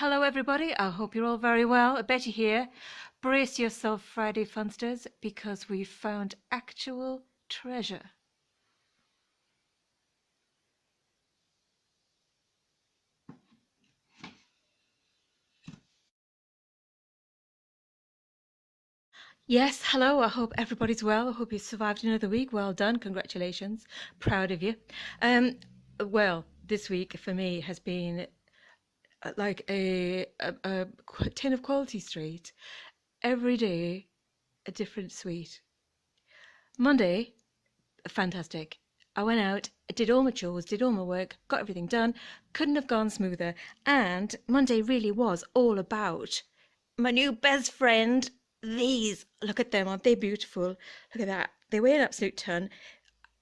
Hello, everybody. I hope you're all very well. Betty here. Brace yourself, Friday Funsters, because we found actual treasure. Yes, hello. I hope everybody's well. I hope you survived another week. Well done. Congratulations. Proud of you. Well, this week for me has been like a tin of Quality Street. Every day, a different sweet. Monday, fantastic. I went out, did all my chores, did all my work, got everything done. Couldn't have gone smoother. And Monday really was all about my new best friend. These, look at them, aren't they beautiful? Look at that. They weigh an absolute ton.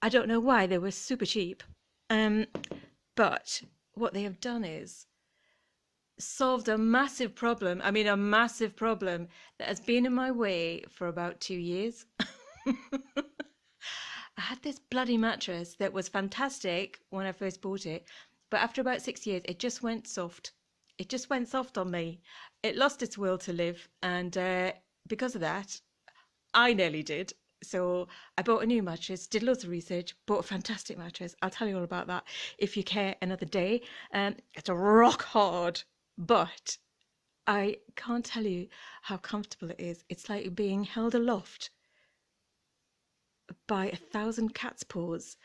I don't know why, they were super cheap. But what they have done is solved a massive problem. I mean, a massive problem that has been in my way for about 2 years. I had this bloody mattress that was fantastic when I first bought it, but after about 6 years, it just went soft. It just went soft on me. It lost its will to live, and because of that, I nearly did. So I bought a new mattress, did loads of research, bought a fantastic mattress. I'll tell you all about that if you care another day. It's a rock hard, but I can't tell you how comfortable it is. It's like being held aloft by 1,000 cat's paws,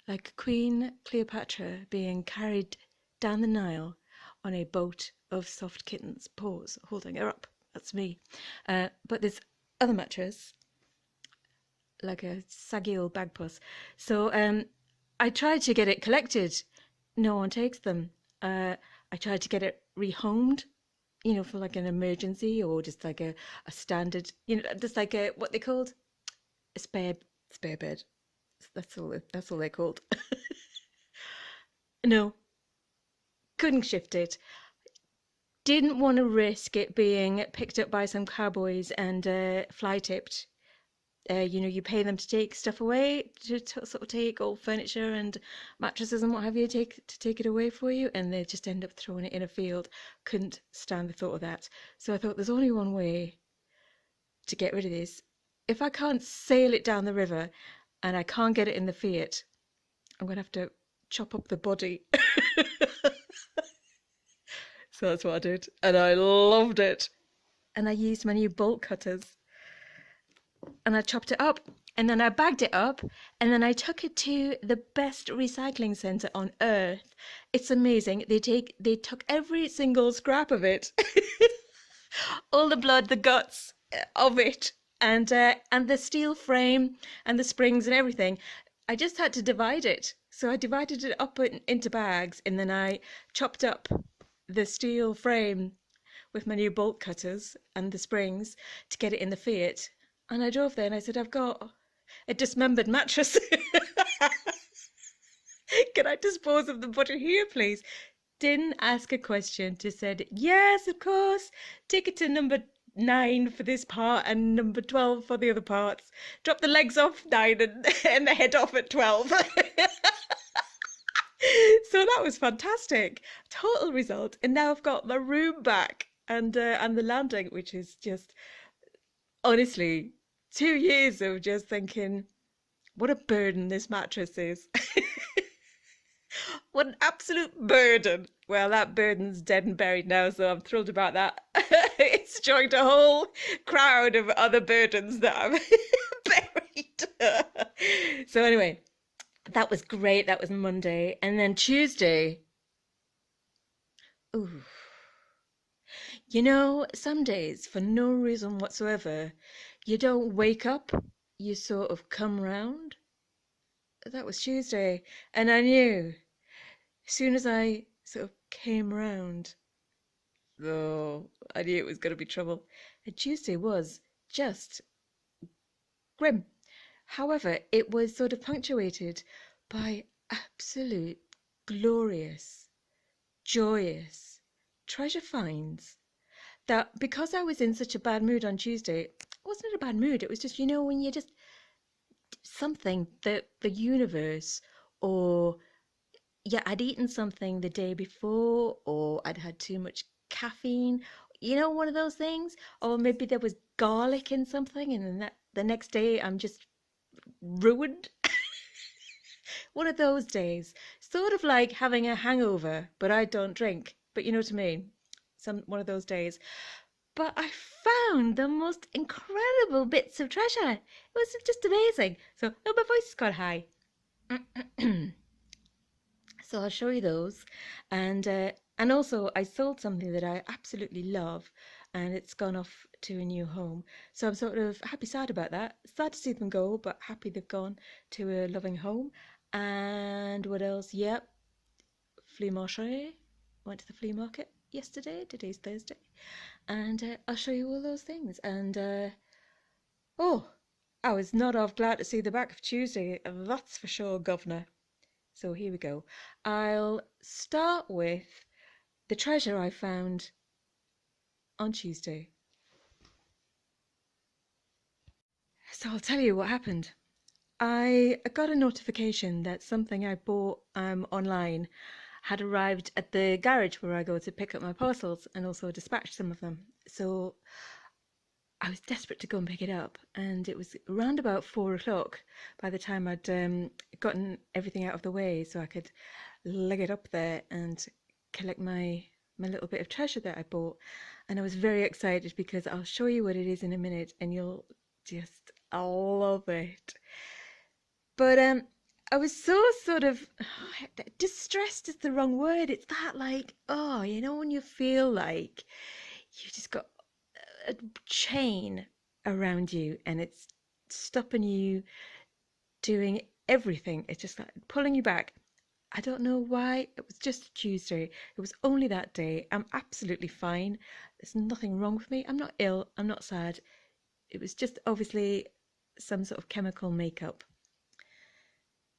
like Queen Cleopatra being carried down the Nile on a boat of soft kittens' paws holding her up. That's me. But this other mattress, like a saggy old bagpuss. So I tried to get it collected. No one takes them. I tried to get it rehomed, for like an emergency or just like a standard, just like a, what they called? A spare bed. That's all they're called. No, couldn't shift it. Didn't want to risk it being picked up by some cowboys and fly tipped. You pay them to take stuff away, to sort of take old furniture and mattresses and what have you, to take it away for you, and they just end up throwing it in a field. Couldn't stand the thought of that. So I thought there's only one way to get rid of this. If I can't sail it down the river and I can't get it in the Fiat, I'm going to have to chop up the body. So that's what I did. And I loved it. And I used my new bolt cutters. And I chopped it up. And then I bagged it up. And then I took it to the best recycling centre on earth. It's amazing. They took every single scrap of it. All the blood, the guts of it. And the steel frame and the springs and everything. I just had to divide it. So I divided it up into bags, and then I chopped up the steel frame with my new bolt cutters and the springs to get it in the Fiat. And I drove there and I said, I've got a dismembered mattress. Can I dispose of the body here, please? Didn't ask a question, just said, yes, of course. Take it to number 9 for this part and number 12 for the other parts. Drop the legs off 9 and the head off at 12. So that was fantastic. Total result. And now I've got my room back and the landing, which is just, honestly, 2 years of just thinking, what a burden this mattress is. What an absolute burden. Well, that burden's dead and buried now, so I'm thrilled about that. It's joined a whole crowd of other burdens that I've buried. So anyway, that was great. That was Monday. And then Tuesday. Ooh. Some days, for no reason whatsoever, you don't wake up, you sort of come round. That was Tuesday. And I knew, as soon as I sort of came round, I knew it was going to be trouble. And Tuesday was just grim. However, it was sort of punctuated by absolute glorious, joyous treasure finds. That because I was in such a bad mood on Tuesday, it wasn't a bad mood. It was just, when you just something that the universe, or I'd eaten something the day before, or I'd had too much caffeine, you know, one of those things. Or maybe there was garlic in something, and then the next day I'm just ruined. One of those days, sort of like having a hangover, but I don't drink. But you know what I mean? One of those days. But I found the most incredible bits of treasure. It was just amazing. So, oh, my voice has got high. So I'll show you those, and also I sold something that I absolutely love, and it's gone off to a new home. So I'm sort of happy, sad about that. Sad to see them go, but happy they've gone to a loving home. And what else? Yep, flea marché. Went to the flea market yesterday. Today's Thursday, and I'll show you all those things. And oh, I was not half glad to see the back of Tuesday. That's for sure, governor. So here we go. I'll start with the treasure I found on Tuesday. So I'll tell you what happened. I got a notification that something I bought online had arrived at the garage where I go to pick up my parcels and also dispatch some of them. So I was desperate to go and pick it up, and it was around about 4 o'clock by the time I'd gotten everything out of the way so I could leg it up there and collect my little bit of treasure that I bought. And I was very excited because I'll show you what it is in a minute and you'll just love it. But I was so sort of distressed is the wrong word. It's that like, oh, you know, when you feel like you just got a chain around you and it's stopping you doing everything. It's just like pulling you back. I don't know why. It was just Tuesday. It was only that day. I'm absolutely fine. There's nothing wrong with me. I'm not ill. I'm not sad. It was just obviously some sort of chemical makeup.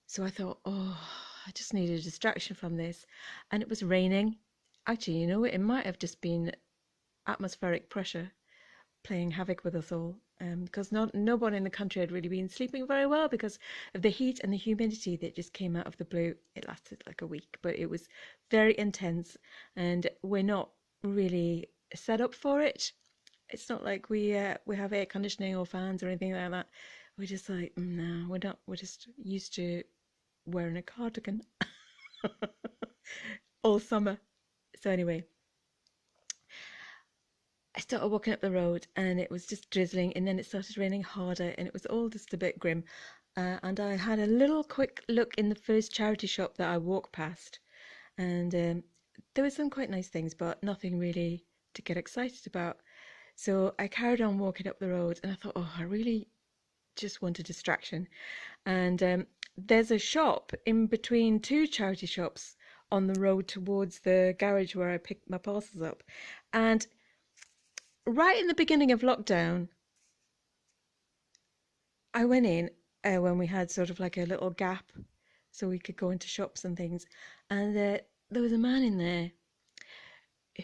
So I thought, oh, I just need a distraction from this. And it was raining. Actually, you know, it might have just been atmospheric pressure playing havoc with us all, because nobody in the country had really been sleeping very well because of the heat and the humidity that just came out of the blue. It lasted like a week, but it was very intense, and we're not really set up for it. It's not like we have air conditioning or fans or anything like that. We're just like, no, we're not. We're just used to wearing a cardigan all summer. So anyway, I started walking up the road and it was just drizzling, and then it started raining harder and it was all just a bit grim. And I had a little quick look in the first charity shop that I walked past, and there were some quite nice things, but nothing really to get excited about. So I carried on walking up the road and I thought, oh, I really just want a distraction. And there's a shop in between two charity shops on the road towards the garage where I picked my parcels up. And right in the beginning of lockdown, I went in when we had sort of like a little gap so we could go into shops and things. And there was a man in there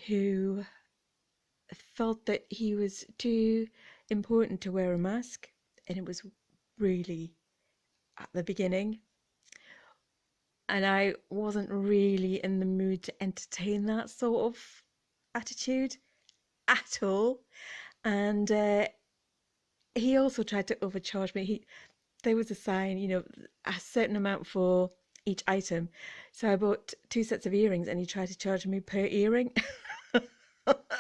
who felt that he was too important to wear a mask. And it was really at the beginning. And I wasn't really in the mood to entertain that sort of attitude at all. And he also tried to overcharge me. There was a sign, you know, a certain amount for each item. So I bought 2 sets of earrings and he tried to charge me per earring.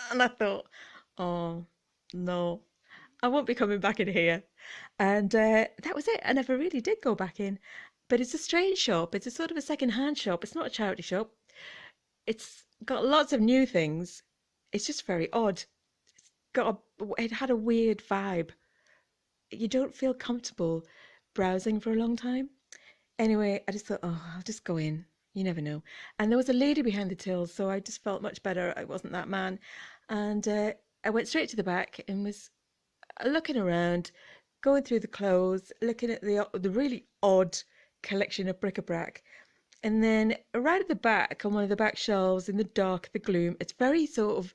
And I thought, oh, no, I won't be coming back in here. And that was it. I never really did go back in. But it's a strange shop. It's a sort of a second-hand shop. It's not a charity shop. It's got lots of new things. It's just very odd. It had a weird vibe. You don't feel comfortable browsing for a long time. Anyway, I just thought, oh, I'll just go in. You never know. And there was a lady behind the tills, so I just felt much better. I wasn't that man. And I went straight to the back and was looking around, going through the clothes, looking at the really odd collection of bric-a-brac. And then right at the back, on one of the back shelves, in the dark, the gloom, it's very sort of,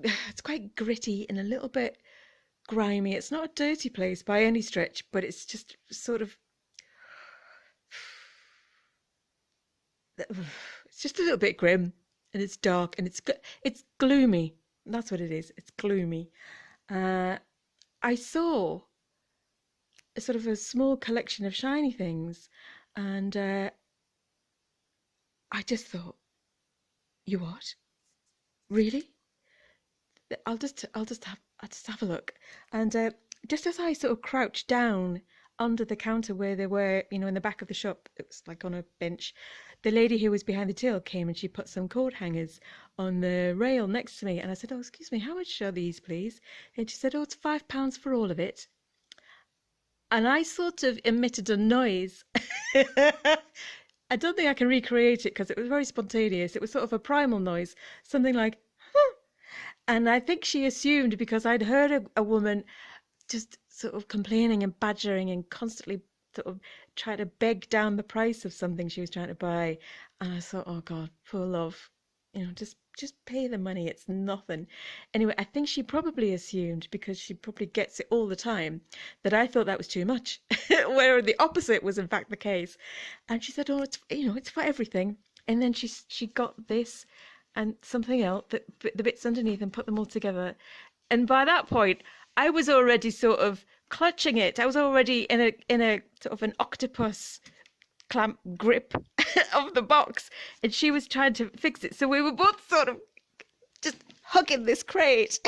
it's quite gritty and a little bit grimy. It's not a dirty place by any stretch, but it's just sort of, it's just a little bit grim. and it's dark, and it's gloomy. That's what it is. It's gloomy. I saw a sort of a small collection of shiny things, and I just thought, you what? Really? I'll just have a look. And just as I sort of crouched down under the counter where they were, in the back of the shop, it was like on a bench, the lady who was behind the till came and she put some coat hangers on the rail next to me. And I said, oh, excuse me, how much are these, please? And she said, oh, it's £5 for all of it. And I sort of emitted a noise. I don't think I can recreate it because it was very spontaneous. It was sort of a primal noise, something like, huh. And I think she assumed because I'd heard a woman just sort of complaining and badgering and constantly sort of trying to beg down the price of something she was trying to buy. And I thought, oh God, poor love, just pay the money. It's nothing. Anyway, I think she probably assumed, because she probably gets it all the time, that I thought that was too much, where the opposite was in fact the case. And she said, oh, it's for everything. And then she got this and something else, the bits underneath, and put them all together. And by that point, I was already sort of clutching it. I was already in a sort of an octopus clamp grip of the box, and she was trying to fix it. So we were both sort of just hugging this crate,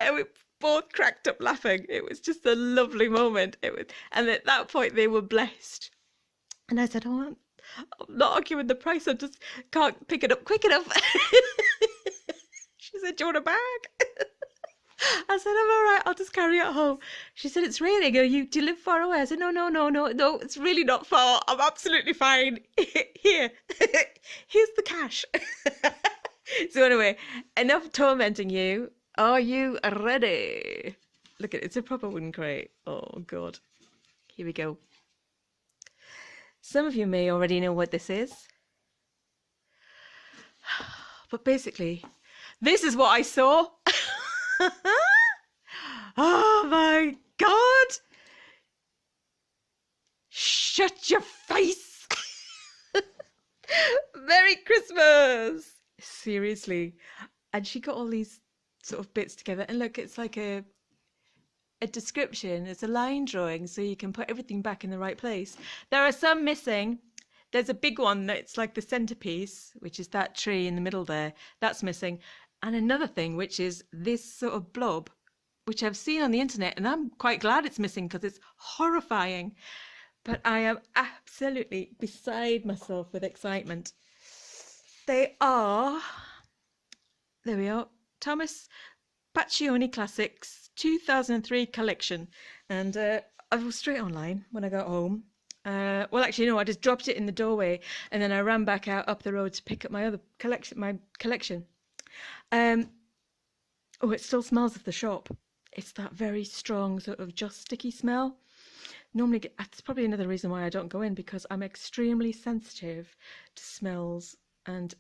and we both cracked up laughing. It was just a lovely moment. And at that point they were blessed. And I said, oh, I'm not arguing the price. I just can't pick it up quick enough. She said, do you want a bag? I said, I'm all right, I'll just carry it home. She said, it's raining. Do you live far away? I said, no, it's really not far. I'm absolutely fine. Here's the cash. So anyway, enough tormenting you. Are you ready? Look at it, it's a proper wooden crate. Oh God. Here we go. Some of you may already know what this is. But basically, this is what I saw. Oh my God! Shut your face! Merry Christmas! Seriously. And she got all these sort of bits together. And look, it's like a description. It's a line drawing, so you can put everything back in the right place. There are some missing. There's a big one that's like the centerpiece, which is that tree in the middle there. That's missing. And another thing, which is this sort of blob, which I've seen on the internet, and I'm quite glad it's missing because it's horrifying. But I am absolutely beside myself with excitement. They are, there we are, Thomas Paccioni Classics 2003 collection. And I was straight online when I got home. Well, actually, no, I just dropped it in the doorway, and then I ran back out up the road to pick up my other collection. Oh, it still smells of the shop. It's that very strong sort of just sticky smell. Normally, that's probably another reason why I don't go in, because I'm extremely sensitive to smells and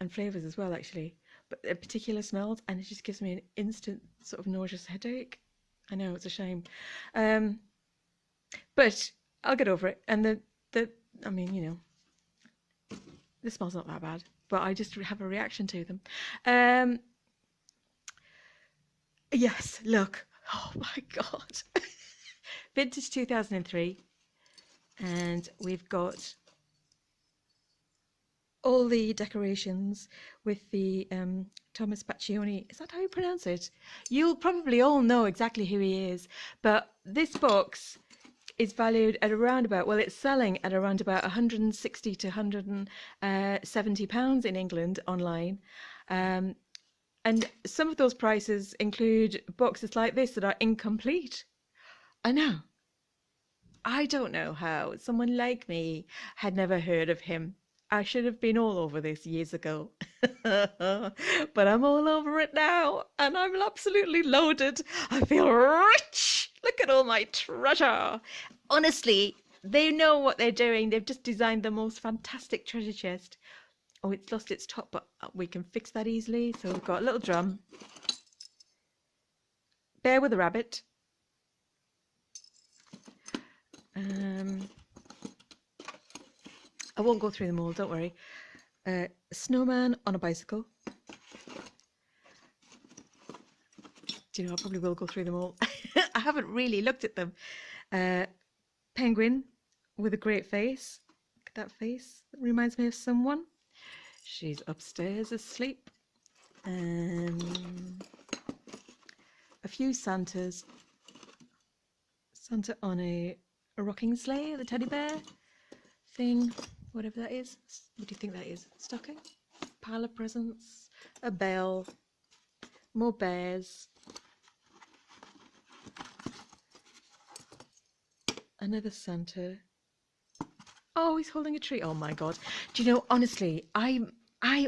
flavors as well, actually. But particular smells, and it just gives me an instant sort of nauseous headache. I know, it's a shame. But I'll get over it. And I mean, the smell's not that bad, but I just have a reaction to them. Yes, look. Oh my God. Vintage 2003. And we've got all the decorations with the Thomas Paccioni. Is that how you pronounce it? You'll probably all know exactly who he is. But this box is valued at around about, well, it's selling at around about 160 to 170 pounds in England online. And some of those prices include boxes like this that are incomplete. I know. I don't know how someone like me had never heard of him. I should have been all over this years ago. But I'm all over it now, and I'm absolutely loaded. I feel rich. Look at all my treasure. Honestly, they know what they're doing. They've just designed the most fantastic treasure chest. Oh, it's lost its top, but we can fix that easily. So we've got a little drum. Bear with a rabbit. I won't go through them all, don't worry. Snowman on a bicycle. Do you know, I probably will go through them all. I haven't really looked at them. Penguin with a great face. Look at that face. That reminds me of someone. She's upstairs asleep. A few Santas. Santa on a rocking sleigh, the teddy bear thing, whatever that is. What do you think that is? Stocking? Pile of presents? A bell? More bears? Another Santa. Oh, he's holding a tree. Oh my God. Do you know, honestly, I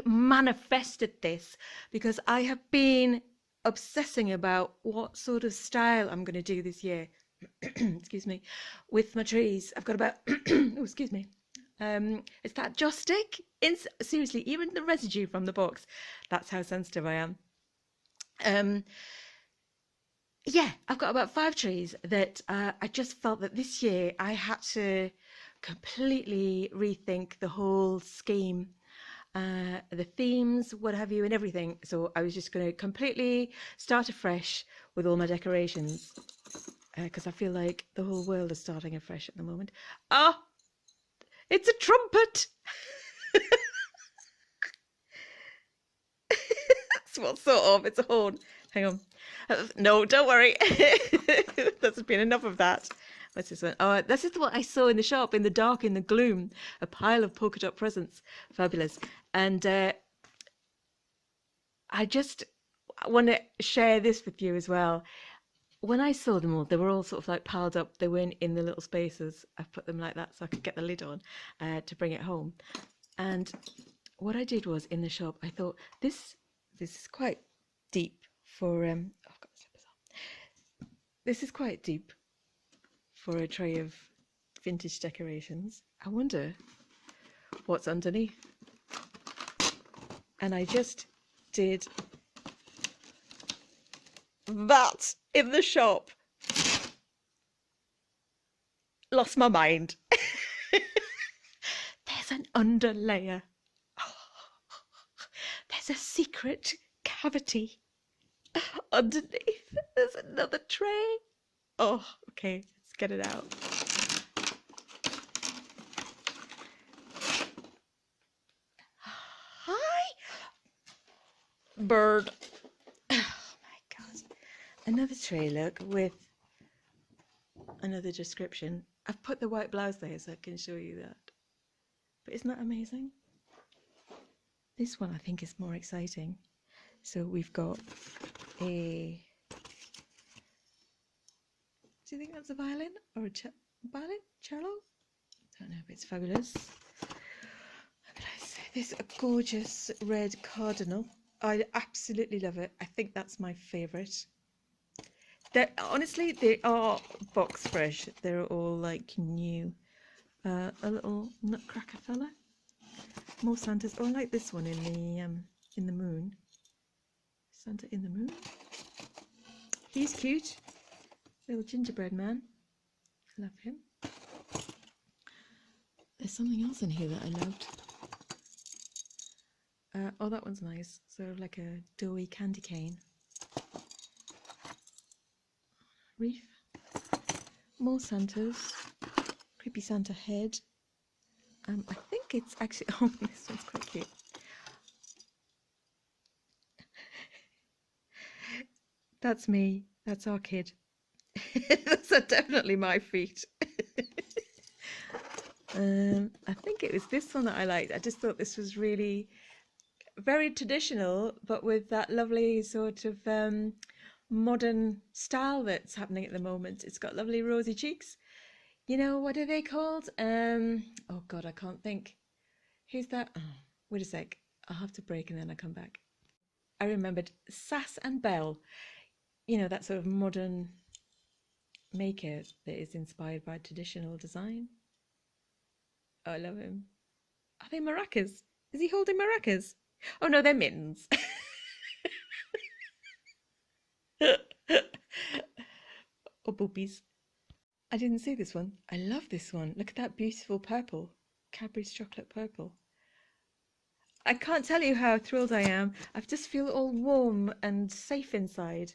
manifested this because I have been obsessing about what sort of style I'm going to do this year. Excuse me. With my trees. I've got about, oh, excuse me. It's that joss stick. Seriously, even the residue from the box. That's how sensitive I am. Yeah, I've got about 5 trees that I just felt that this year I had to completely rethink the whole scheme, the themes, what have you, and everything. So I was just going to completely start afresh with all my decorations because I feel like the whole world is starting afresh at the moment. Ah, it's a trumpet. That's what sort of, it's a horn. Hang on. No, don't worry. There's been enough of that. What's this one? Oh, this is what I saw in the shop, in the dark, in the gloom. A pile of polka dot presents. Fabulous. And I just want to share this with you as well. When I saw them all, they were all sort of like piled up. They weren't in the little spaces. I've put them like that so I could get the lid on to bring it home. And what I did was, in the shop, I thought, this is quite deep for oh, I've got the slippers on. This is quite deep for a tray of vintage decorations. I wonder what's underneath. And I just did that in the shop. Lost my mind. There's an underlayer. There's a secret cavity underneath. There's another tray. Oh, okay, let's get it out. Hi, bird. Oh my God. Another tray, look, with another description. I've put the white blouse there so I can show you that. But isn't that amazing? This one I think is more exciting. So we've got a... Do you think that's a violin or a violin? Cello? I don't know, but it's fabulous. How could I say this? A gorgeous red cardinal. I absolutely love it. I think that's my favourite. Honestly, they are box fresh. They're all like new. A little nutcracker fella. More Santas. Oh, I like this one in the moon. Santa in the moon. He's cute. Little gingerbread man. I love him. There's something else in here that I loved. Oh, that one's nice. Sort of like a doughy candy cane. Wreath. More Santas. Creepy Santa head. I think it's actually... Oh, this one's quite cute. That's me. That's our kid. Those are definitely my feet. I think it was this one that I liked. I just thought this was really very traditional, but with that lovely sort of modern style that's happening at the moment. It's got lovely rosy cheeks. You know, what are they called? Oh God, I can't think. Who's that? Oh, wait a sec. I'll have to break and then I'll come back. I remembered Sass and Belle. You know, that sort of modern maker that is inspired by traditional design. Oh, I love him. Are they maracas? Is he holding maracas? Oh no, they're mittens. Or boobies. I didn't see this one. I love this one. Look at that beautiful purple Cadbury's chocolate purple. I can't tell you how thrilled I am. I just feel all warm and safe inside.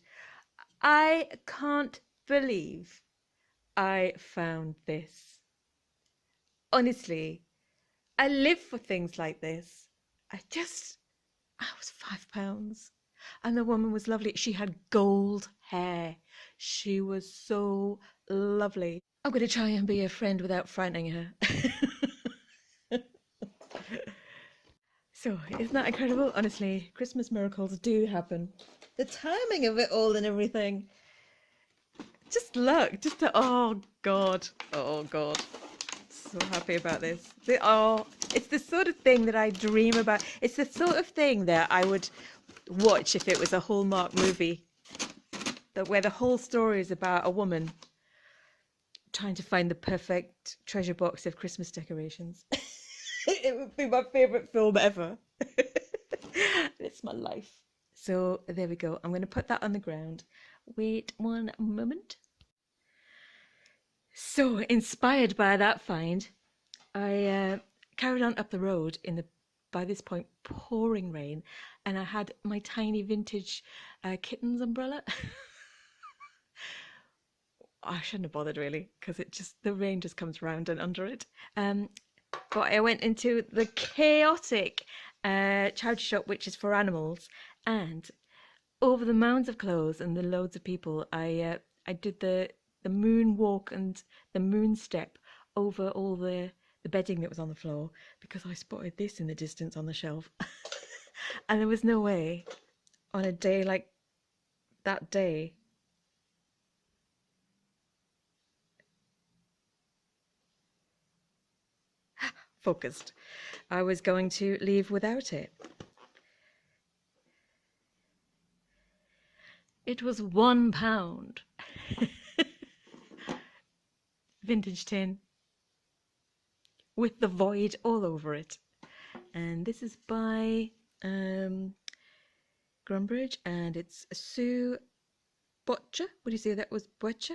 I can't believe I found this. Honestly, I live for things like this. I was £5. And the woman was lovely. She had gold hair. She was so lovely. I'm going to try and be a friend without frightening her. So, isn't that incredible? Honestly, Christmas miracles do happen. The timing of it all and everything. Just look, oh God, oh God. So happy about this. It's the sort of thing that I dream about. It's the sort of thing that I would watch if it was a Hallmark movie, where the whole story is about a woman trying to find the perfect treasure box of Christmas decorations. It would be my favourite film ever. It's my life. So there we go. I'm going to put that on the ground. Wait one moment. So inspired by that find, I carried on up the road in the, by this point, pouring rain, and I had my tiny vintage kittens umbrella. I shouldn't have bothered really, because the rain just comes round and under it. But I went into the chaotic charity shop, which is for animals, and over the mounds of clothes and the loads of people, I did the moon walk and the moon step over all the bedding that was on the floor, because I spotted this in the distance on the shelf. And there was no way on a day like that day focused, I was going to leave without it. It was £1. Vintage tin with the void all over it. And this is by Grumbridge, and it's Sue Botcher. What do you say that was? Botcher?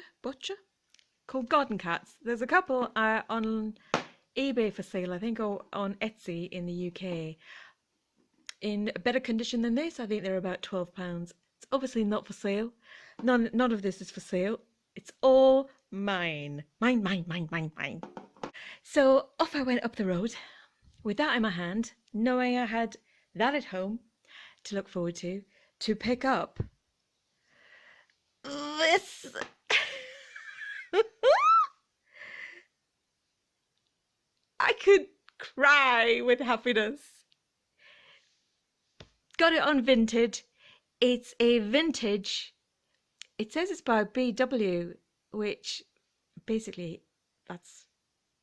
Called Garden Cats. There's a couple on eBay for sale, I think, or on Etsy in the UK. In better condition than this, I think they're about £12. It's obviously not for sale. None of this is for sale. It's all mine. Mine. So off I went up the road with that in my hand, knowing I had that at home to look forward to pick up this. I could cry with happiness. Got it on Vinted. It's a vintage. It says it's by BW, which basically that's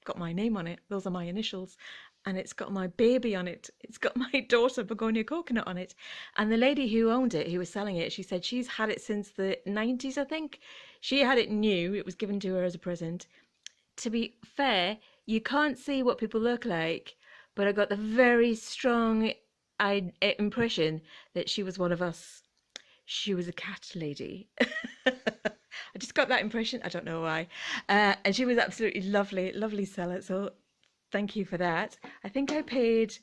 got my name on it. Those are my initials. And it's got my baby on it. It's got my daughter Begonia Coconut on it. And the lady who owned it, who was selling it, she said she's had it since the 90s, I think. She had it new. It was given to her as a present. To be fair, you can't see what people look like, but I got the very strong impression that she was one of us. She was a cat lady. I just got that impression. I don't know why. And she was absolutely lovely seller. So thank you for that. I think I paid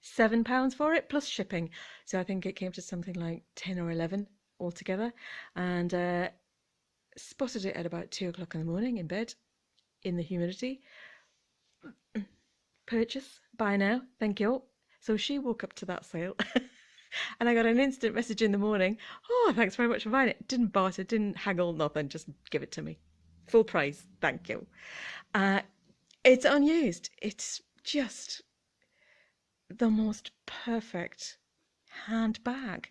£7 for it plus shipping. So I think it came to something like 10 or 11 altogether. And spotted it at about 2 o'clock in the morning in bed in the humidity. Purchase, buy now, thank you. So she woke up to that sale. And I got an instant message in the morning. Oh, thanks very much for buying it. Didn't barter, didn't haggle, nothing. Just give it to me. Full price. Thank you. It's unused. It's just the most perfect handbag.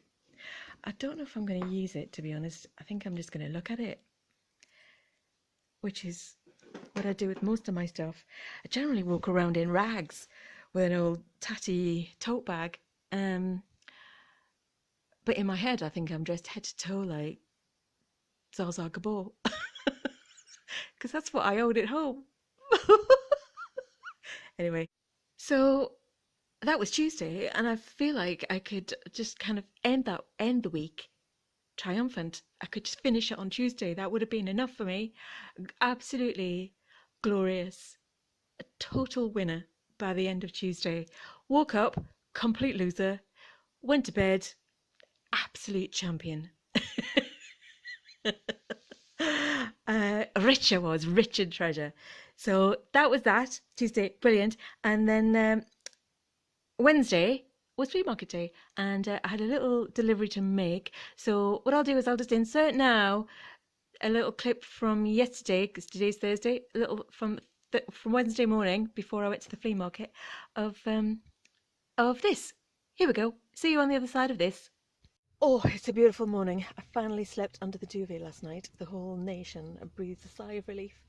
I don't know if I'm going to use it, to be honest. I think I'm just going to look at it, which is what I do with most of my stuff. I generally walk around in rags with an old tatty tote bag. But in my head, I think I'm dressed head to toe like Zsa Zsa Gabor. Because that's what I own at home. Anyway, so that was Tuesday, and I feel like I could just kind of end the week triumphant. I could just finish it on Tuesday. That would have been enough for me. Absolutely glorious. A total winner. by the end of Tuesday. Woke up, complete loser, went to bed, absolute champion. Rich I was, rich in treasure. So that was that. Tuesday, brilliant. And then Wednesday was flea market day, and I had a little delivery to make. So what I'll do is I'll just insert now a little clip from yesterday, because today's Thursday, a little from Wednesday morning before I went to the flea market of this. Here we go. See you on the other side of this. Oh, it's a beautiful morning. I finally slept under the duvet last night. The whole nation breathed a sigh of relief.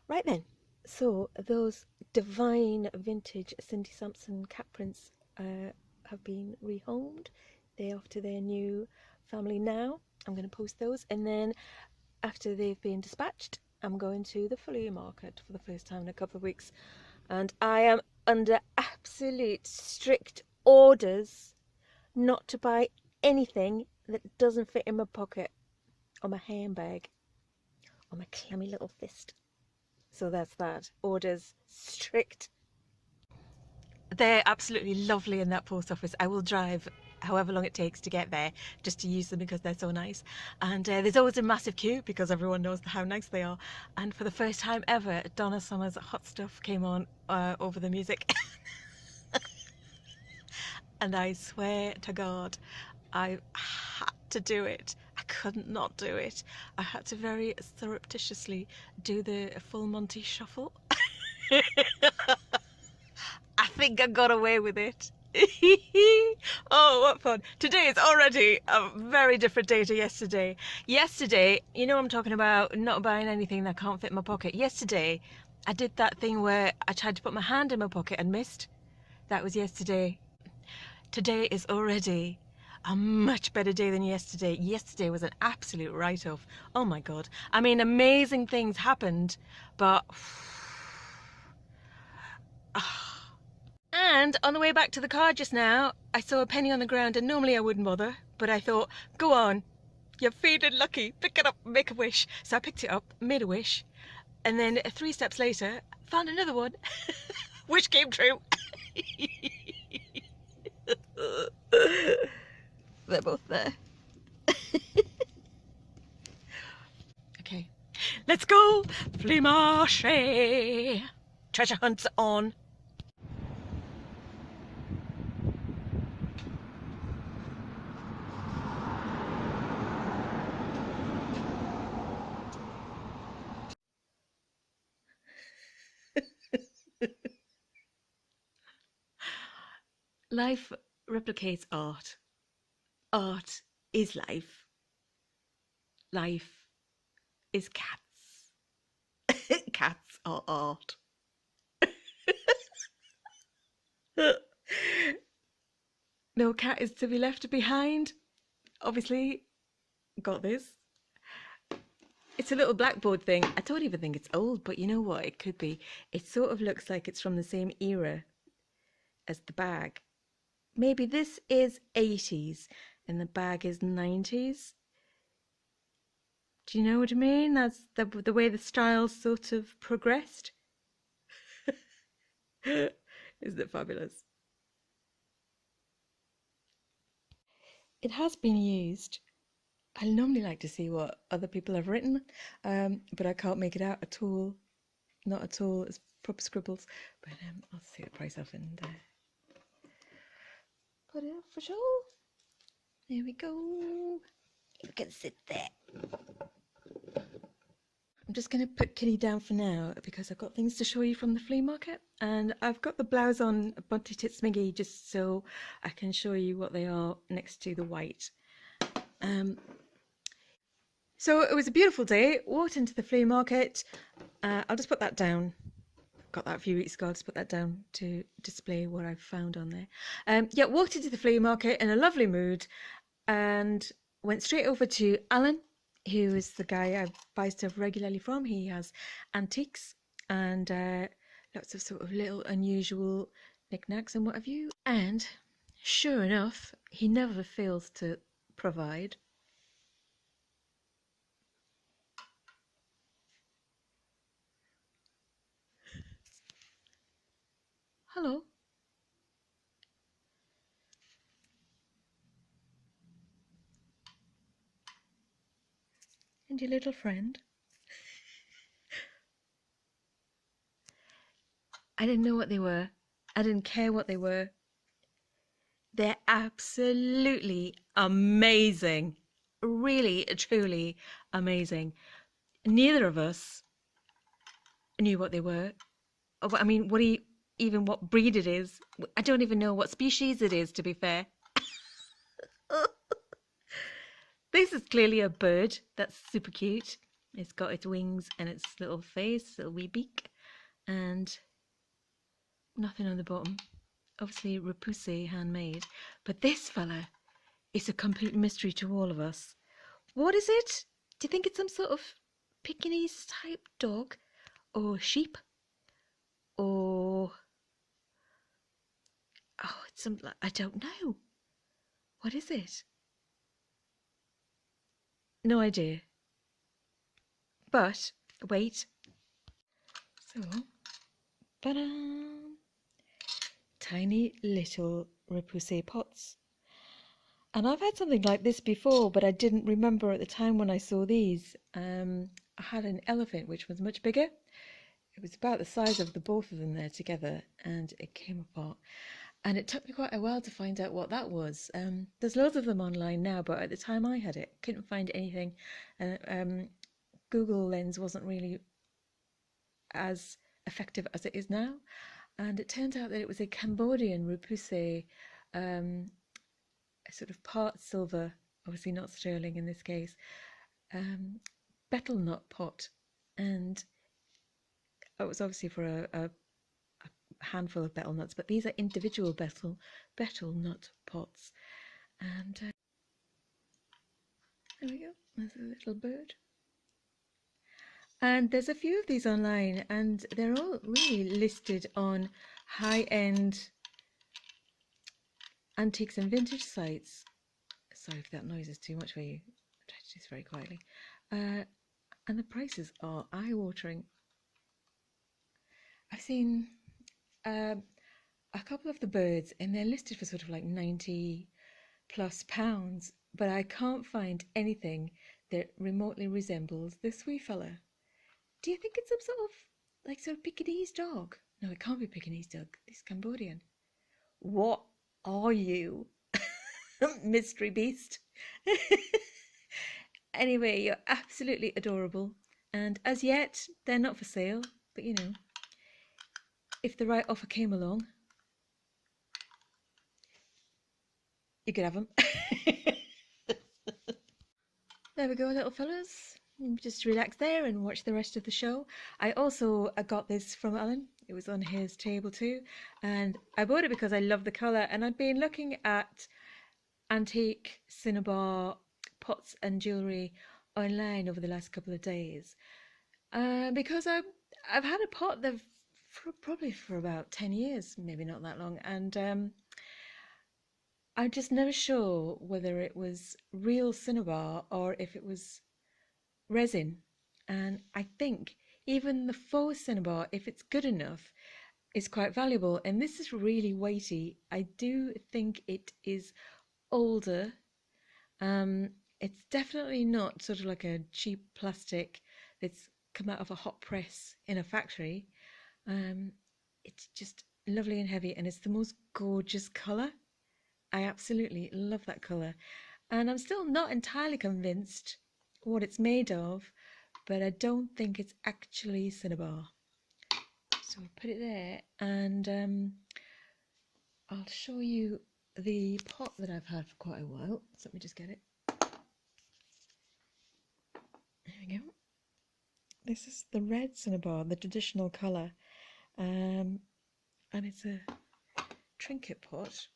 Right then, so those divine vintage Cindy Sampson cat prints have been rehomed. They're off to their new family now. I'm going to post those, and then after they've been dispatched, I'm going to the flea market for the first time in a couple of weeks, and I am under absolute strict orders not to buy anything that doesn't fit in my pocket or my handbag or my clammy little fist. So that's that. Orders strict. They're absolutely lovely in that post office. I will drive however long it takes to get there just to use them because they're so nice. And there's always a massive queue because everyone knows how nice they are. And for the first time ever, Donna Summer's Hot Stuff came on over the music. And I swear to God, I had to do it. I couldn't not do it. I had to very surreptitiously do the full Monty shuffle. I think I got away with it. Oh, what fun. Today is already a very different day to yesterday. Yesterday, you know I'm talking about not buying anything that can't fit in my pocket. Yesterday, I did that thing where I tried to put my hand in my pocket and missed. That was yesterday. Today is already a much better day than yesterday. Yesterday was an absolute write-off. Oh my God. I mean, amazing things happened, but... And on the way back to the car just now, I saw a penny on the ground, and normally I wouldn't bother, but I thought, go on, you're feeling lucky, pick it up, make a wish. So I picked it up, made a wish, and then 3 steps later, found another one. Wish came true. They're both there. Okay, let's go. Flea marché. Treasure hunts on. Life replicates art. Art is life. Life is cats. Cats are art. No cat is to be left behind. Obviously, got this. It's a little blackboard thing. I don't even think it's old, but you know what? It could be. It sort of looks like it's from the same era as the bag. Maybe this is 80s and the bag is 90s. Do you know what I mean? That's the way the styles sort of progressed. Isn't it fabulous? It has been used. I normally like to see what other people have written, but I can't make it out at all. Not at all. It's proper scribbles. But I'll see the price off and put it up for sure. There we go. You can sit there. I'm just going to put Kitty down for now because I've got things to show you from the flea market, and I've got the blouse on Bunty Tit Smiggy just so I can show you what they are next to the white. So it was a beautiful day. Walked into the flea market. I'll just put that down. Got that a few weeks ago. I'll just put that down to display what I've found on there. Yeah, walked into the flea market in a lovely mood and went straight over to Alan, who is the guy I buy stuff regularly from. He has antiques and lots of sort of little unusual knickknacks and what have you. And sure enough, he never fails to provide. Hello. And your little friend. I didn't know what they were. I didn't care what they were. They're absolutely amazing. Really, truly amazing. Neither of us knew what they were. I mean, even what breed it is. I don't even know what species it is, to be fair. This is clearly a bird. That's super cute. It's got its wings and its little face, little wee beak, and nothing on the bottom. Obviously repoussé, handmade. But this fella is a complete mystery to all of us. What is it? Do you think it's some sort of Pekingese type dog? Or sheep? Or... oh, it's some... I don't know. What is it? No idea. But, wait. So, ta-da! Tiny little repoussé pots. And I've had something like this before, but I didn't remember at the time when I saw these. I had an elephant which was much bigger. It was about the size of the both of them there together, and it came apart. And it took me quite a while to find out what that was. There's loads of them online now, but at the time I had it, couldn't find anything. Google Lens wasn't really as effective as it is now. And it turned out that it was a Cambodian repoussé, a sort of part silver, obviously not sterling in this case, betel nut pot. And it was obviously for a handful of betel nuts, but these are individual betel nut pots. And there we go, there's a little bird. And there's a few of these online, and they're all really listed on high-end antiques and vintage sites. Sorry if that noise is too much for you. I'll try to do this very quietly. And the prices are eye-watering. I've seen a couple of the birds, and they're listed for sort of like £90+, but I can't find anything that remotely resembles this wee fella. Do you think it's some sort of like sort of Pekingese dog? No, it can't be Pekingese dog. It's Cambodian. What are you? Mystery beast. Anyway, you're absolutely adorable. And as yet, they're not for sale. But you know, if the right offer came along, you could have them. There we go, little fellas. Just relax there and watch the rest of the show. I also got this from Alan. It was on his table too. And I bought it because I love the colour. And I'd been looking at antique cinnabar pots and jewellery online over the last couple of days. Because I've had a pot that probably for about 10 years, maybe not that long. And I'm just never sure whether it was real cinnabar or if it was resin. And I think even the faux cinnabar, if it's good enough, is quite valuable. And this is really weighty. I do think it is older. It's definitely not sort of like a cheap plastic that's come out of a hot press in a factory. It's just lovely and heavy, and it's the most gorgeous colour. I absolutely love that colour. And I'm still not entirely convinced what it's made of, but I don't think it's actually cinnabar. So I'll put it there, and I'll show you the pot that I've had for quite a while. So let me just get it. There we go. This is the red cinnabar, the traditional colour, and it's a trinket pot.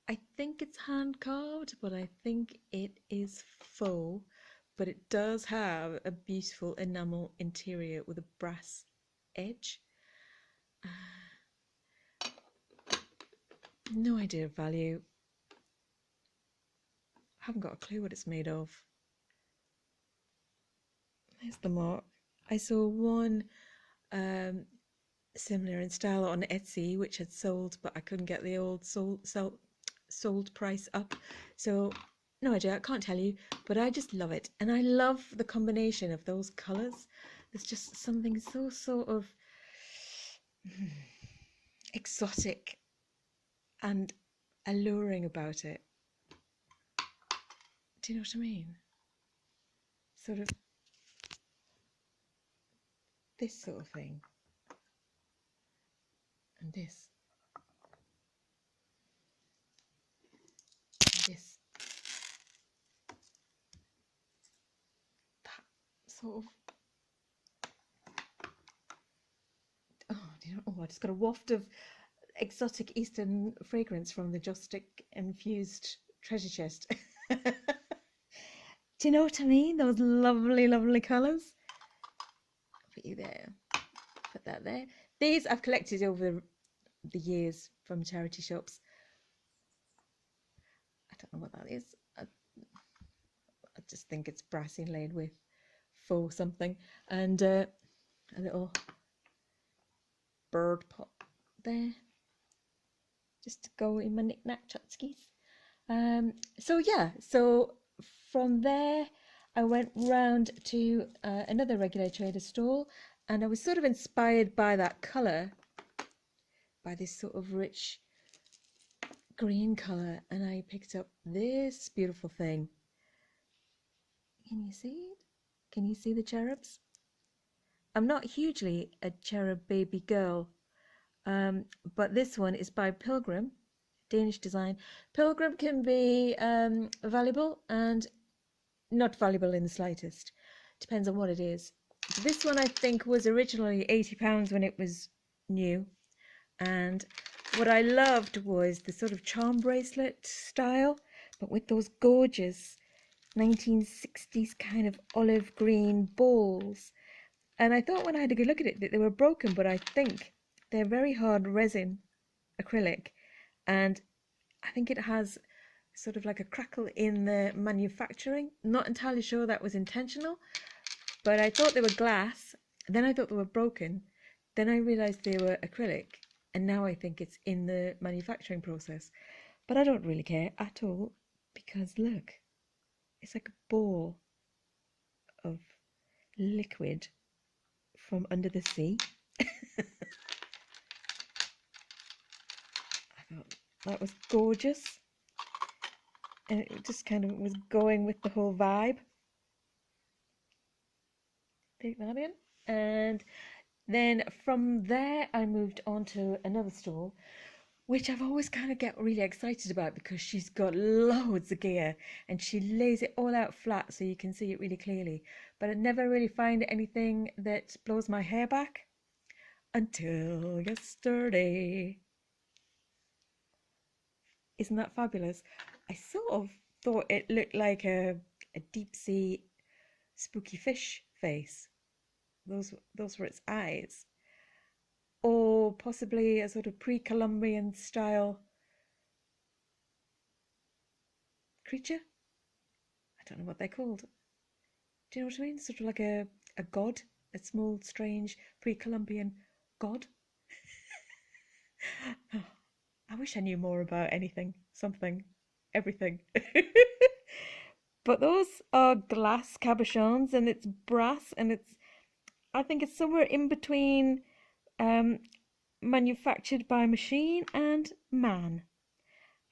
I think it's hand carved, but I think it is faux. But it does have a beautiful enamel interior with a brass edge. No idea of value. Haven't got a clue what it's made of. There's the mark. I saw one similar in style on Etsy, which had sold, but I couldn't get the old sold price up. So no idea, I can't tell you, but I just love it. And I love the combination of those colours. There's just something so sort of exotic and alluring about it. Do you know what I mean? Sort of this sort of thing. And this. And this. That sort of. Oh, I just got a waft of exotic Eastern fragrance from the Jostic infused treasure chest. Do you know what I mean? Those lovely, lovely colours. Put you there. Put that there. These I've collected over the years from charity shops. I don't know what that is. I just think it's brass inlaid with faux something. And a little bird pot there. Just to go in my knick-knack chutskis. So yeah, so from there I went round to another regular trader stall, and I was sort of inspired by that colour, by this sort of rich green colour, and I picked up this beautiful thing. Can you see it? Can you see the cherubs? I'm not hugely a cherub baby girl, but this one is by Pilgrim, Danish design. Pilgrim can be valuable and not valuable in the slightest. Depends on what it is. This one I think was originally £80 when it was new, and what I loved was the sort of charm bracelet style, but with those gorgeous 1960s kind of olive green balls. And I thought when I had a good look at it that they were broken, but I think they're very hard resin acrylic, and I think it has sort of like a crackle in the manufacturing. Not entirely sure that was intentional, but I thought they were glass, then I thought they were broken, then I realised they were acrylic, and now I think it's in the manufacturing process. But I don't really care at all, because look, it's like a ball of liquid from under the sea. I thought that was gorgeous, and it just kind of was going with the whole vibe. Take that in, and then from there I moved on to another stall, which I've always kind of get really excited about because she's got loads of gear and she lays it all out flat so you can see it really clearly. But I never really find anything that blows my hair back until yesterday. Isn't that fabulous? I sort of thought it looked like a deep sea spooky fish face. Those were its eyes. Or possibly a sort of pre-Columbian style creature. I don't know what they're called. Do you know what I mean? Sort of like a god, a small, strange, pre-Columbian god. Oh, I wish I knew more about anything, something, everything. But those are glass cabochons, and it's brass, and I think it's somewhere in between manufactured by machine and man.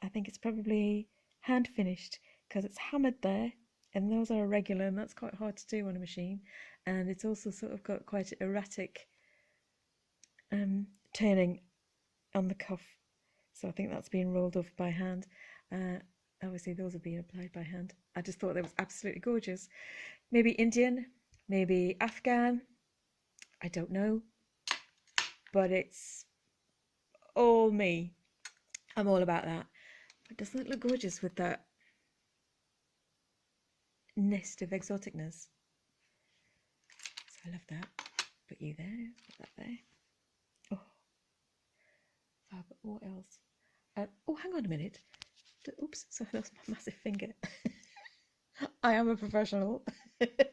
I think it's probably hand finished because it's hammered there, and those are irregular, and that's quite hard to do on a machine. And it's also sort of got quite erratic turning on the cuff, so I think that's being rolled off by hand. Obviously those are being applied by hand. I just thought that was absolutely gorgeous. Maybe Indian, maybe Afghan, I don't know, but it's all me. I'm all about that. But doesn't it look gorgeous with that nest of exoticness? So I love that. Put you there, put that there. Oh, fab. What else? Oh, hang on a minute. Oops, sorry, that was my massive finger. I am a professional,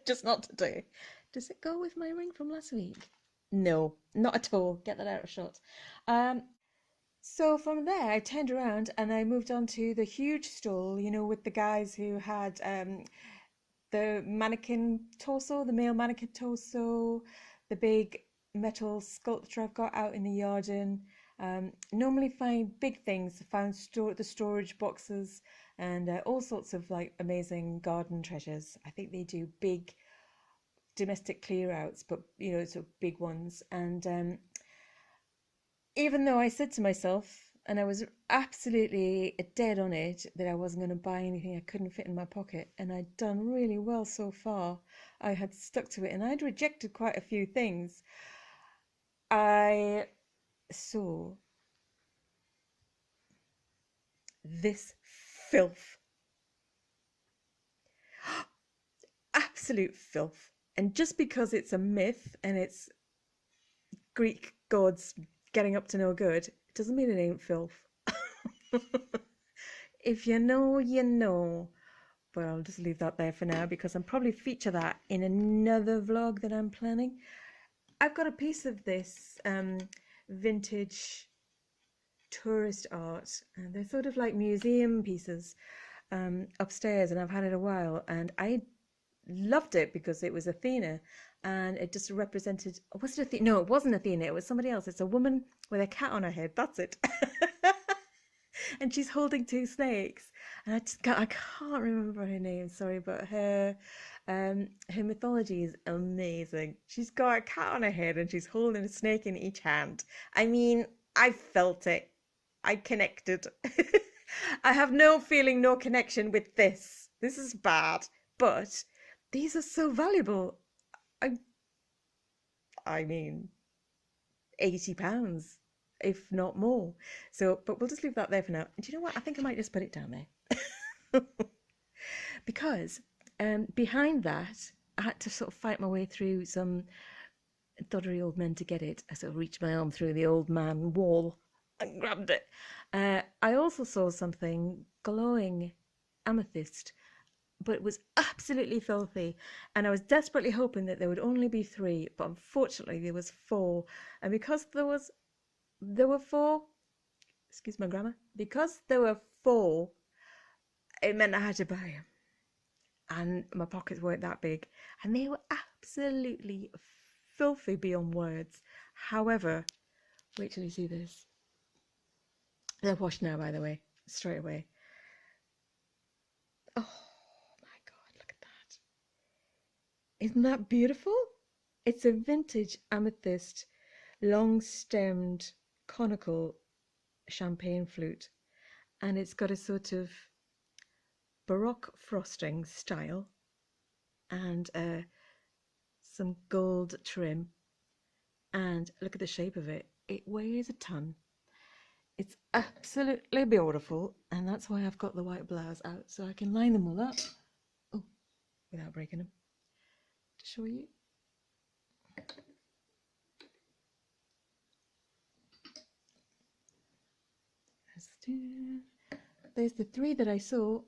just not today. Does it go with my ring from last week? No, not at all. Get that out of shot. Um, so from there, I turned around and I moved on to the huge stall, you know, with the guys who had the mannequin torso, the male mannequin torso, the big metal sculpture I've got out in the garden. Normally find big things, found the storage boxes and all sorts of like amazing garden treasures. I think they do big domestic clear outs, but you know, sort of big ones. And even though I said to myself, and I was absolutely dead on it, that I wasn't going to buy anything I couldn't fit in my pocket, and I'd done really well so far. I had stuck to it, and I'd rejected quite a few things. I saw this filth, absolute filth. And just because it's a myth and it's Greek gods getting up to no good, it doesn't mean it ain't filth. If you know, you know. But I'll just leave that there for now because I'll probably feature that in another vlog that I'm planning. I've got a piece of this vintage tourist art, and they're sort of like museum pieces upstairs, and I've had it a while, and I loved it because it was Athena, and it just represented, was it Athena? No, it wasn't Athena, it was somebody else. It's a woman with a cat on her head, that's it. And she's holding two snakes, and I can't remember her name, sorry, but her mythology is amazing. She's got a cat on her head and she's holding a snake in each hand. I mean, I felt it. I connected. I have no feeling, no connection with this. This is bad, but these are so valuable. I mean, £80, if not more. So, but we'll just leave that there for now. And do you know what? I think I might just put it down there. Because behind that, I had to sort of fight my way through some doddery old men to get it. I sort of reached my arm through the old man wall and grabbed it. I also saw something glowing amethyst, but it was absolutely filthy. And I was desperately hoping that there would only be 3, but unfortunately there was 4. And because there were 4, excuse my grammar, because there were 4, it meant I had to buy them. And my pockets weren't that big, and they were absolutely filthy beyond words. However, wait till you see this. They're washed now, by the way, straight away. Oh my God, look at that. Isn't that beautiful? It's a vintage amethyst, long-stemmed, conical champagne flute, and it's got a sort of Baroque frosting style and some gold trim, and look at the shape of it. It weighs a ton. It's absolutely beautiful, and that's why I've got the white blouse out, so I can line them all up. Oh, without breaking them. To show you. There's the 3 that I saw.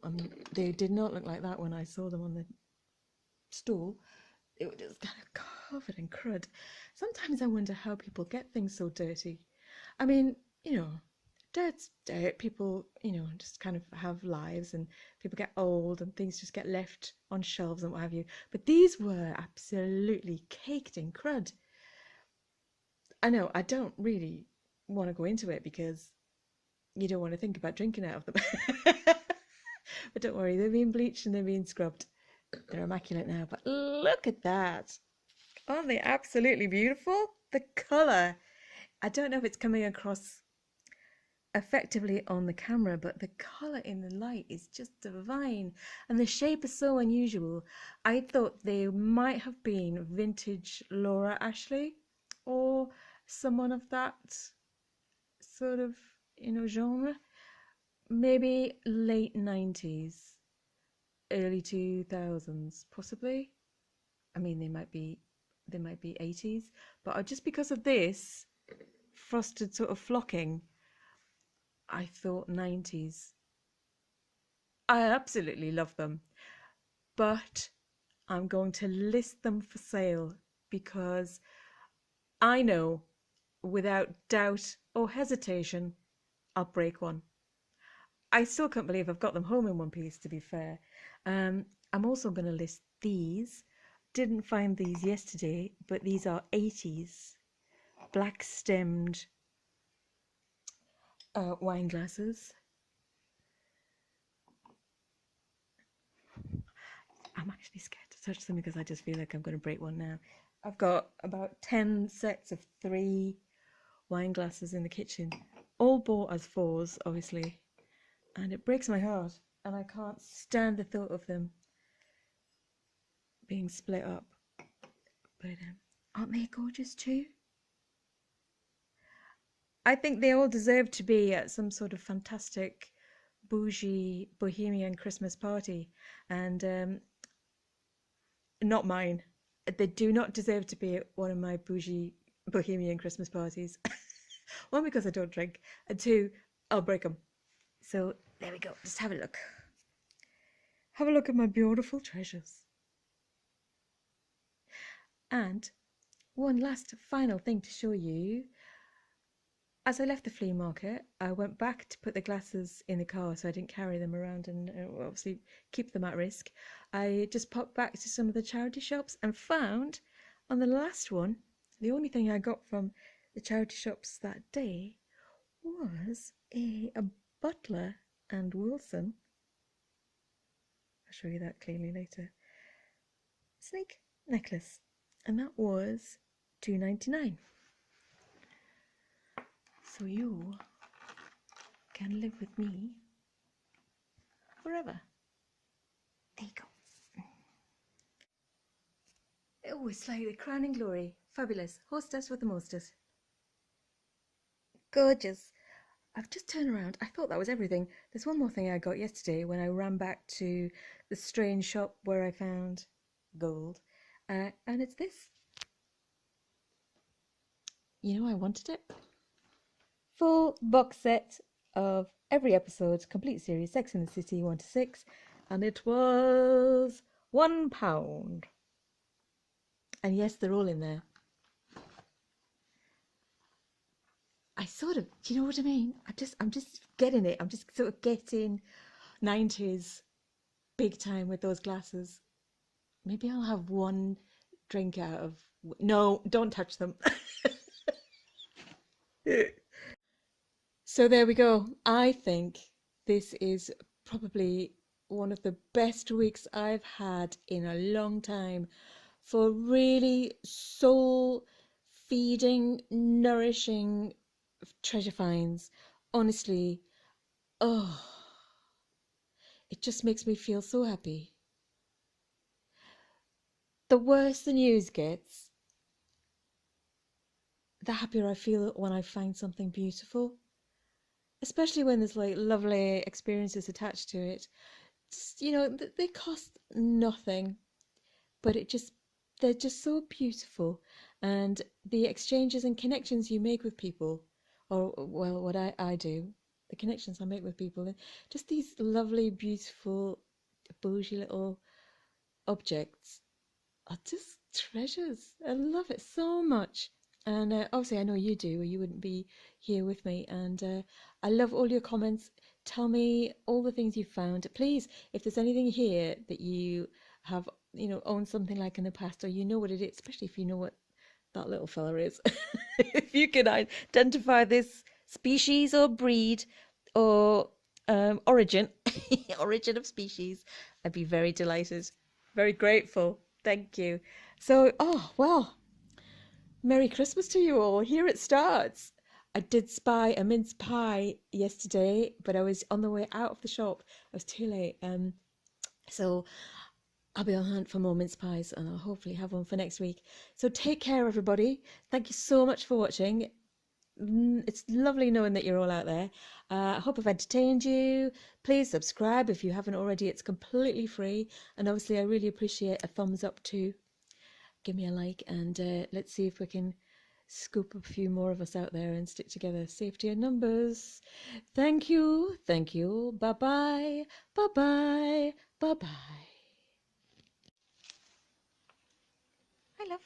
They did not look like that when I saw them on the stall. They were just kind of covered in crud. Sometimes I wonder how people get things so dirty. I mean, you know, dirt's dirt. People, you know, just kind of have lives, and people get old and things just get left on shelves and what have you. But these were absolutely caked in crud. I know, I don't really want to go into it because you don't want to think about drinking out of them. But don't worry, they're being bleached and they're being scrubbed. They're immaculate now, but look at that. Aren't they absolutely beautiful? The colour. I don't know if it's coming across effectively on the camera, but the colour in the light is just divine. And the shape is so unusual. I thought they might have been vintage Laura Ashley or someone of that sort of, you know, genre. Maybe late 90s, early 2000s, possibly. I mean, they might be 80s, but just because of this frosted sort of flocking, I thought 90s. I absolutely love them, but I'm going to list them for sale because I know without doubt or hesitation I'll break one. I still can't believe I've got them home in one piece, to be fair. I'm also going to list these. Didn't find these yesterday, but these are 80s black stemmed wine glasses. I'm actually scared to touch them because I just feel like I'm going to break one now. I've got about 10 sets of 3 wine glasses in the kitchen, all bought as 4s, obviously, and it breaks my heart, and I can't stand the thought of them being split up. But aren't they gorgeous too? I think they all deserve to be at some sort of fantastic bougie bohemian Christmas party, and not mine. They do not deserve to be at one of my bougie bohemian Christmas parties. One, because I don't drink, and 2, I'll break them. So there we go. Just have a look. Have a look at my beautiful treasures. And one last final thing to show you. As I left the flea market, I went back to put the glasses in the car so I didn't carry them around and obviously keep them at risk. I just popped back to some of the charity shops and found on the last one, the only thing I got from the charity shops that day was a Butler and Wilson. I'll show you that clearly later. Snake necklace, and that was $2.99. So you can live with me forever. There you go. Oh, it's like the crowning glory. Fabulous. Hostess with the mostest. Gorgeous. I've just turned around. I thought that was everything. There's one more thing I got yesterday when I ran back to the strange shop where I found gold. And it's this. You know, I wanted it. Full box set of every episode, complete series, Sex and the City 1 to 6, and it was £1. And yes, they're all in there. I sort of, do you know what I mean? I'm just getting it. I'm just sort of getting 90s big time with those glasses. Maybe I'll have one drink out of. No, don't touch them. So there we go. I think this is probably one of the best weeks I've had in a long time for really soul feeding, nourishing treasure finds. Honestly, oh, it just makes me feel so happy. The worse the news gets, the happier I feel when I find something beautiful. Especially when there's like lovely experiences attached to it. Just, you know, they cost nothing, but they're just so beautiful. And the exchanges and connections you make with people, or well, what I do, the connections I make with people, and just these lovely, beautiful, bougie little objects are just treasures. I love it so much. And obviously, I know you do, or you wouldn't be here with me. And I love all your comments. Tell me all the things you found. Please, if there's anything here that you have, you know, owned something like in the past, or you know what it is, especially if you know what that little fella is. If you can identify this species or breed or origin, origin of species, I'd be very delighted, very grateful. Thank you. So, oh, well. Merry Christmas to you all. Here it starts. I did spy a mince pie yesterday, but I was on the way out of the shop. I was too late. So I'll be on the hunt for more mince pies, and I'll hopefully have one for next week. So take care, everybody. Thank you so much for watching. It's lovely knowing that you're all out there. I hope I've entertained you. Please subscribe if you haven't already. It's completely free. And obviously, I really appreciate a thumbs up too. Give me a like, and let's see if we can scoop a few more of us out there and stick together. Safety in numbers. Thank you. Thank you. Bye-bye. Bye-bye. Bye-bye. Hi, love.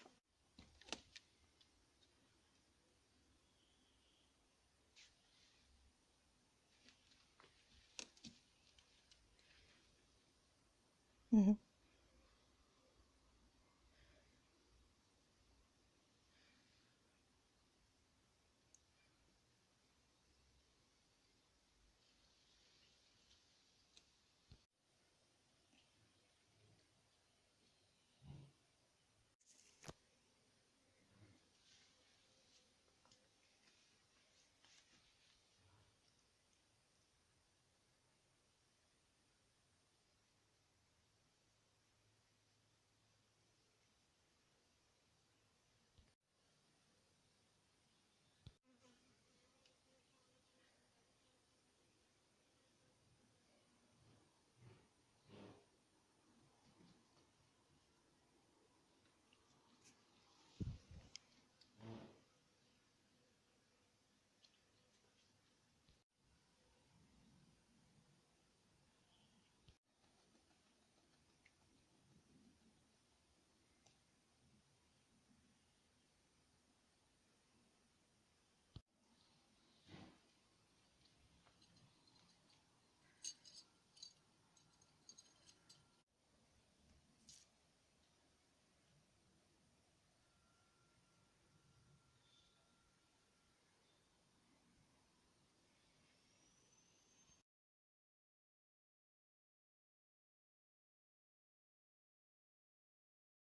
Mhm.